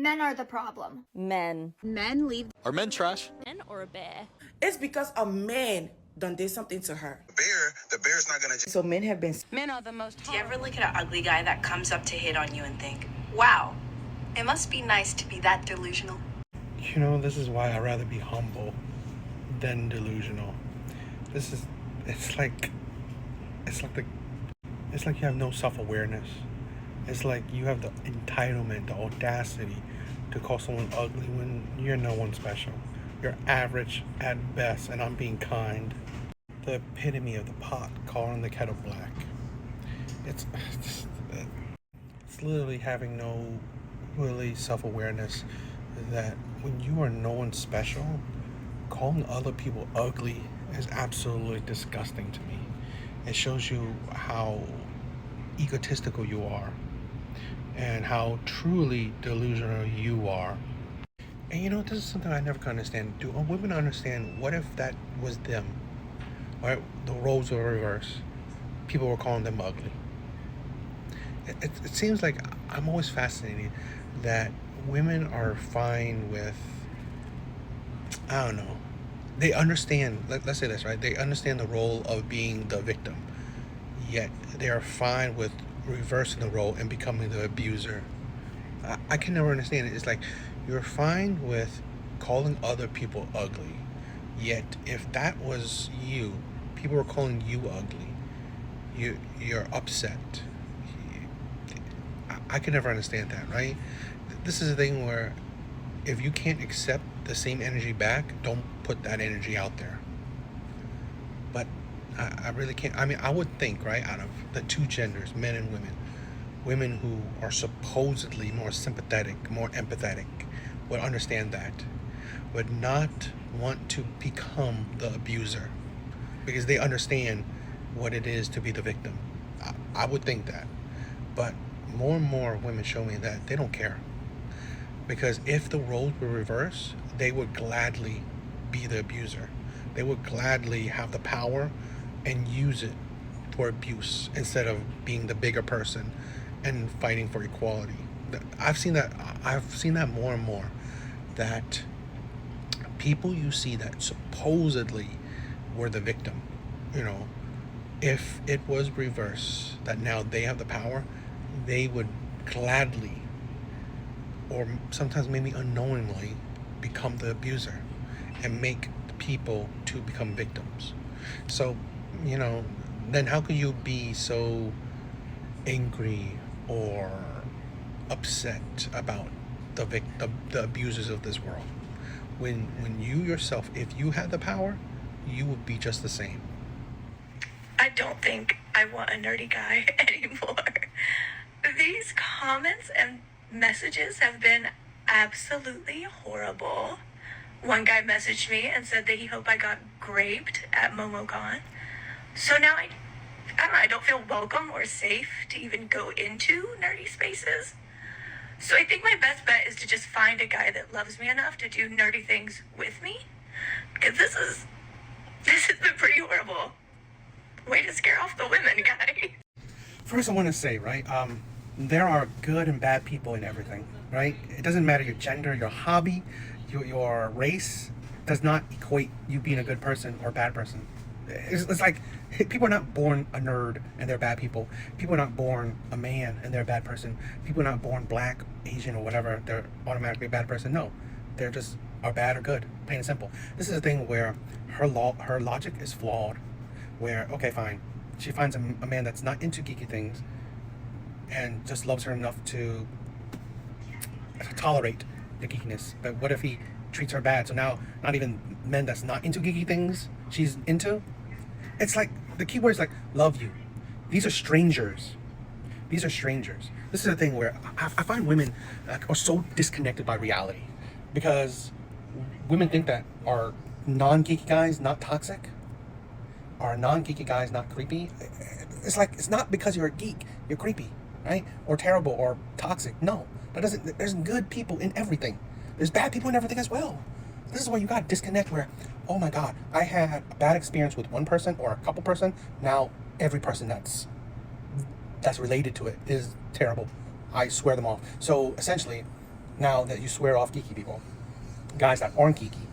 Men are the problem. Men. Men leave. Are men trash? Men or a bear? It's because a man done did something to her. The bear's not gonna. So men have been. Men are the most. Do you ever look at an ugly guy that comes up to hit on you and think, wow, it must be nice to be that delusional? You know, this is why I'd rather be humble than delusional. It's like you have no self-awareness. It's like you have the entitlement, the audacity to call someone ugly when you're no one special. You're average at best, and I'm being kind. The epitome of the pot calling the kettle black. It's literally having no really self-awareness that when you are no one special, calling other people ugly is absolutely disgusting to me. It shows you how egotistical you are and how truly delusional you are. And you know, this is something I never can understand. Do women understand what if that was them? Right? The roles were reversed. People were calling them ugly. It seems like I'm always fascinated that women are fine with, I don't know, they understand, let's say this, right? They understand the role of being the victim, yet they are fine with reversing the role and becoming the abuser. I can never understand it. It's like you're fine with calling other people ugly, yet if that was you, people were calling you ugly, you're upset. I can never understand that, right? This is a thing where if you can't accept the same energy back, don't put that energy out there. But I really can't. I mean, I would think, right, out of the two genders, men and women who are supposedly more sympathetic, more empathetic, would understand that, would not want to become the abuser because they understand what it is to be the victim. I would think that. But more and more women show me that they don't care. Because if the roles were reversed, they would gladly be the abuser. They would gladly have the power and use it for abuse instead of being the bigger person and fighting for equality. I've seen that more and more, that people you see that supposedly were the victim, you know, if it was reversed, that now they have the power, they would gladly, or sometimes maybe unknowingly, become the abuser and make people to become victims. So, you know, then how could you be so angry or upset about the abusers of this world when you yourself, if you had the power, you would be just the same? I don't think I want a nerdy guy anymore. These comments and messages have been absolutely horrible. One guy messaged me and said that he hoped I got graped at MomoCon. So now I don't know, I don't feel welcome or safe to even go into nerdy spaces. So I think my best bet is to just find a guy that loves me enough to do nerdy things with me. Because this has been pretty horrible. Way to scare off the women, guys. First, I want to say, right, there are good and bad people in everything, right? It doesn't matter your gender, your hobby, your race does not equate you being a good person or a bad person. It's like people are not born a nerd and they're bad people. People are not born a man and they're a bad person. People are not born black, Asian, or whatever, they're automatically a bad person. No, they're just are bad or good, plain and simple. This is a thing where her logic is flawed. Where, okay, fine, she finds a man that's not into geeky things and just loves her enough to tolerate the geekiness. But what if he treats her bad? So now, not even men that's not into geeky things she's into. It's like, the key word is like, love you. These are strangers. These are strangers. This is a thing where I find women are so disconnected by reality. Because women think that are non-geeky guys not toxic? Are non-geeky guys not creepy? It's like, it's not because you're a geek, you're creepy, right? Or terrible or toxic. No, that doesn't, there's good people in everything. There's bad people in everything as well. This is where you got to disconnect where, oh my God, I had a bad experience with one person or a couple person. Now every person that's related to it is terrible. I swear them off. So essentially, now that you swear off geeky people, guys that aren't geeky,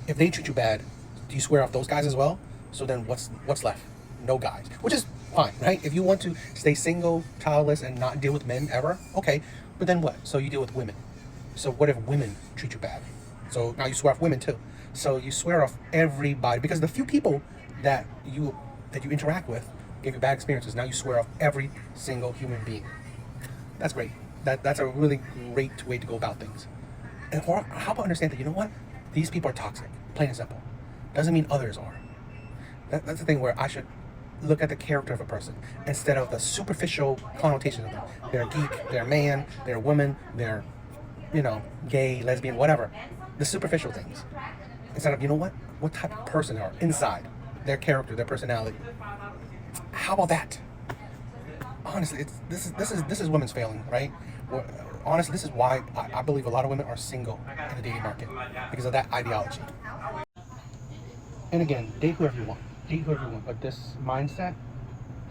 if they treat you bad, do you swear off those guys as well? So then what's left? No guys, which is fine, right? If you want to stay single, childless, and not deal with men ever, okay. But then what? So you deal with women. So what if women treat you bad? So now you swear off women too. So you swear off everybody, because the few people that you interact with give you bad experiences. Now you swear off every single human being. That's great. That's a really great way to go about things. And or how about understand that, you know what? These people are toxic, plain and simple. Doesn't mean others are. That's the thing where I should look at the character of a person instead of the superficial connotation of them. They're a geek, they're a man, they're a woman, they're, gay, lesbian, whatever. The superficial things. Instead of, you know what type of person they are inside, their character, their personality. How about that? Honestly, this is women's failing, right? Well, honestly, this is why I believe a lot of women are single in the dating market, because of that ideology. And again, date whoever you want. Date whoever you want. But this mindset,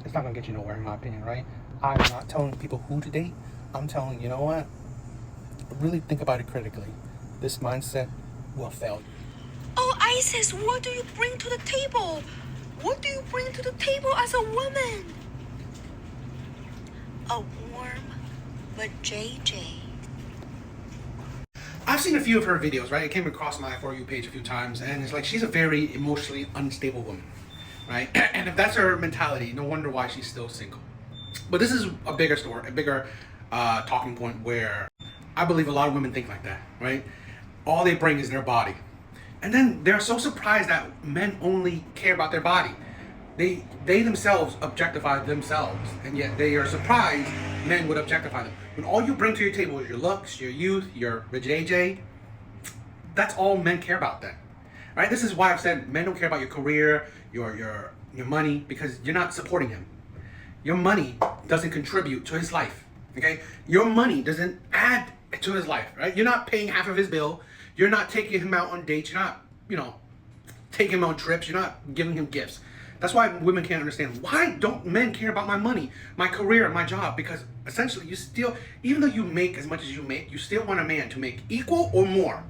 it's not going to get you nowhere, in my opinion, right? I'm not telling people who to date. I'm telling you know what? Really think about it critically. This mindset will fail you. Oh, Isis, what do you bring to the table? What do you bring to the table as a woman? A warm but JJ. I've seen a few of her videos, right? It came across my For You page a few times, and it's like she's a very emotionally unstable woman, right? And if that's her mentality, no wonder why she's still single. But this is a bigger story, a bigger talking point where I believe a lot of women think like that, right? All they bring is their body. And then they're so surprised that men only care about their body. They themselves objectify themselves, and yet they are surprised men would objectify them. When all you bring to your table is your looks, your youth, your rigid AJ, that's all men care about then, right? This is why I've said men don't care about your career, your money, because you're not supporting him. Your money doesn't contribute to his life, okay? Your money doesn't add to his life, right? You're not paying half of his bill. You're not taking him out on dates. You're not, taking him on trips. You're not giving him gifts. That's why women can't understand. Why don't men care about my money, my career, my job? Because essentially you still, even though you make as much as you make, you still want a man to make equal or more.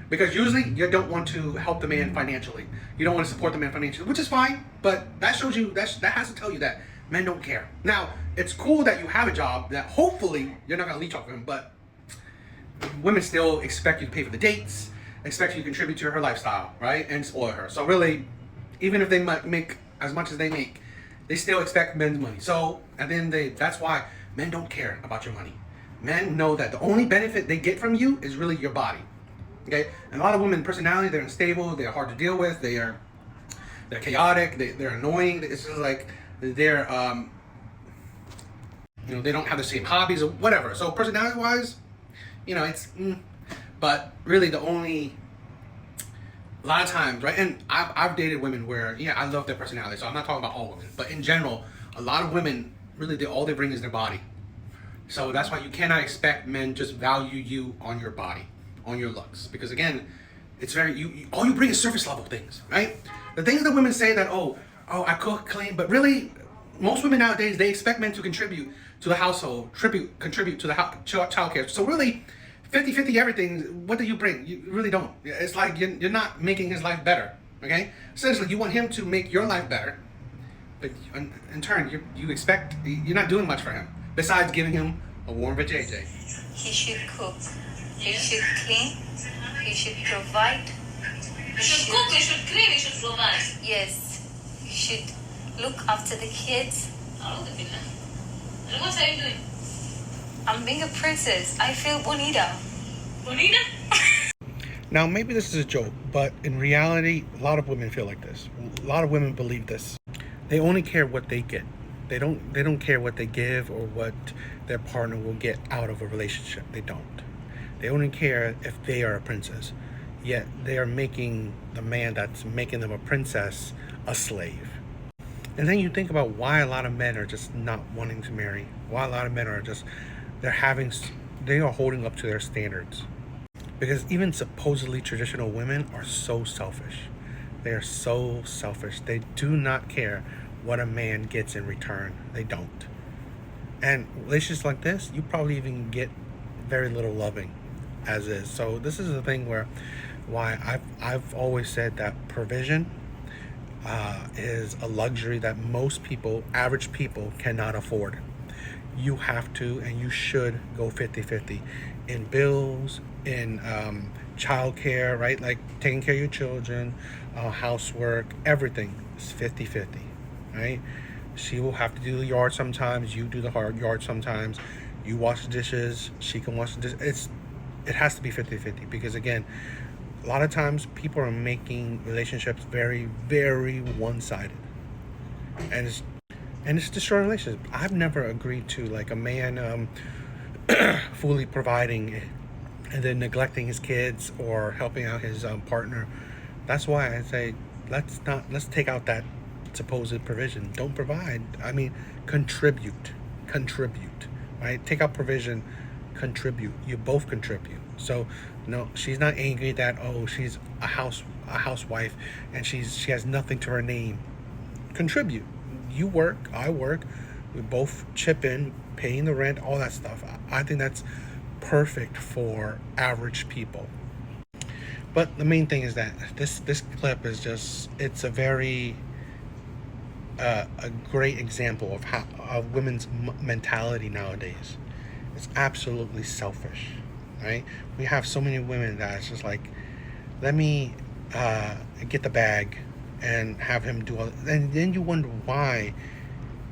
Because usually you don't want to help the man financially. You don't want to support the man financially, which is fine. But that shows you, that has to tell you that men don't care. Now, it's cool that you have a job that hopefully you're not going to leech off of him, but women still expect you to pay for the dates, expect you to contribute to her lifestyle, right? And spoil her. So really, even if they make as much as they make, they still expect men's money. So at the end of the day, that's why men don't care about your money. Men know that the only benefit they get from you is really your body. Okay? And a lot of women, personality, they're unstable, they're hard to deal with, they're chaotic, they're annoying. It's just like they're they don't have the same hobbies or whatever. So personality wise, it's but really the only, a lot of times, right? And I've dated women where, I love their personality, so I'm not talking about all women, but in general, a lot of women really, all they bring is their body. So that's why you cannot expect men just value you on your body, on your looks, because again, it's very, all you bring is surface level things, right? The things that women say that, oh, I cook, clean, but really, most women nowadays, they expect men to contribute to the household, contribute to the child care. So really, 50-50 everything, what do you bring? You really don't. It's like you're not making his life better, okay? Essentially, you want him to make your life better, but in turn, you expect, you're not doing much for him, besides giving him a warm vajayjay. He should cook, he should clean, he should provide. He should cook, he should clean, he should provide. Yes, he should look after the kids. And what are you doing? I'm being a princess. I feel bonita. Bonita? Now, maybe this is a joke, but in reality, a lot of women feel like this. A lot of women believe this. They only care what they get. They don't care what they give or what their partner will get out of a relationship. They don't. They only care if they are a princess. Yet they are making the man that's making them a princess a slave. And then you think about why a lot of men are just not wanting to marry. Why a lot of men are just, they are holding up to their standards. Because even supposedly traditional women are so selfish. They are so selfish. They do not care what a man gets in return. They don't. And relationships like this, you probably even get very little loving as is. So this is the thing why I've always said that provision is a luxury that most people, average people, cannot afford. You have to and you should go 50-50 in bills, in childcare, right? Like taking care of your children, housework, everything is 50-50, right? She will have to do the yard sometimes, you do the hard yard sometimes, you wash the dishes, she can wash the dishes. It has to be 50-50 because, again, a lot of times people are making relationships very, very one-sided, and it's destroying relationships. I've never agreed to like a man fully providing and then neglecting his kids or helping out his partner. That's why I say let's take out that supposed provision. Don't provide. I mean, contribute, right? Take out provision, contribute. You both contribute. So no, she's not angry that, oh, she's a housewife and she has nothing to her name. Contribute. You work, I work, we both chip in, paying the rent, all that stuff. I think that's perfect for average people. But the main thing is that this clip is just, it's a very a great example of how of women's mentality nowadays. It's absolutely selfish, right? We have so many women that it's just like, let me get the bag and have him do all, and then you wonder why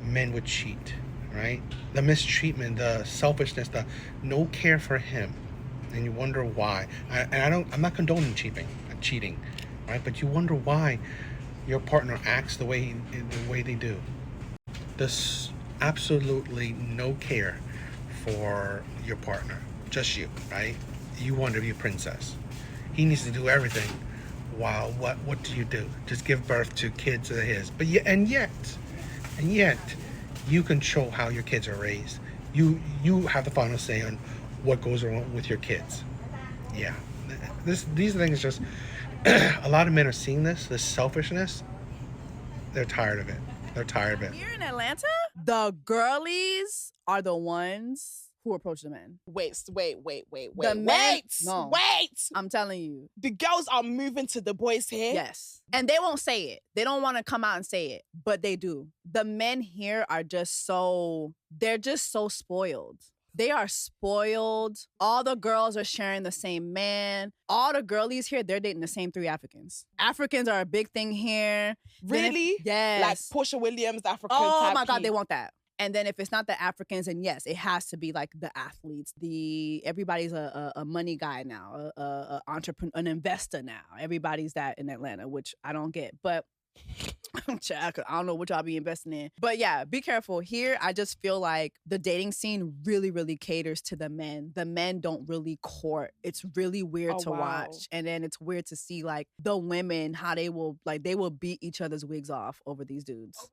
men would cheat, right? The mistreatment, the selfishness, the no care for him, and you wonder why. I'm not condoning cheating, right? But you wonder why your partner acts the way they do. There's absolutely no care for your partner, just you, right? You want to be a princess. He needs to do everything. While what do you do? Just give birth to kids of his. But yet you control how your kids are raised. You have the final say on what goes on with your kids. Yeah, these things just a lot of men are seeing this selfishness. They're tired of it. Here in Atlanta, the girlies are the ones who approach the men. Wait. The men, no. Wait. I'm telling you. The girls are moving to the boys here. Yes. And they won't say it. They don't want to come out and say it, but they do. The men here are they're just so spoiled. They are spoiled. All the girls are sharing the same man. All the girlies here, they're dating the same 3 Africans. Africans are a big thing here. Really? Yes. Like Portia Williams, African Oh type my God, piece. they want that. And then if it's not the Africans, and yes, it has to be like the athletes. Everybody's a money guy now, a entrepreneur, an investor now. Everybody's that in Atlanta, which I don't get. But I don't know what y'all be investing in. But yeah, be careful. Here, I just feel like the dating scene really, really caters to the men. The men don't really court. It's really weird to watch. And then it's weird to see like the women, how they will beat each other's wigs off over these dudes.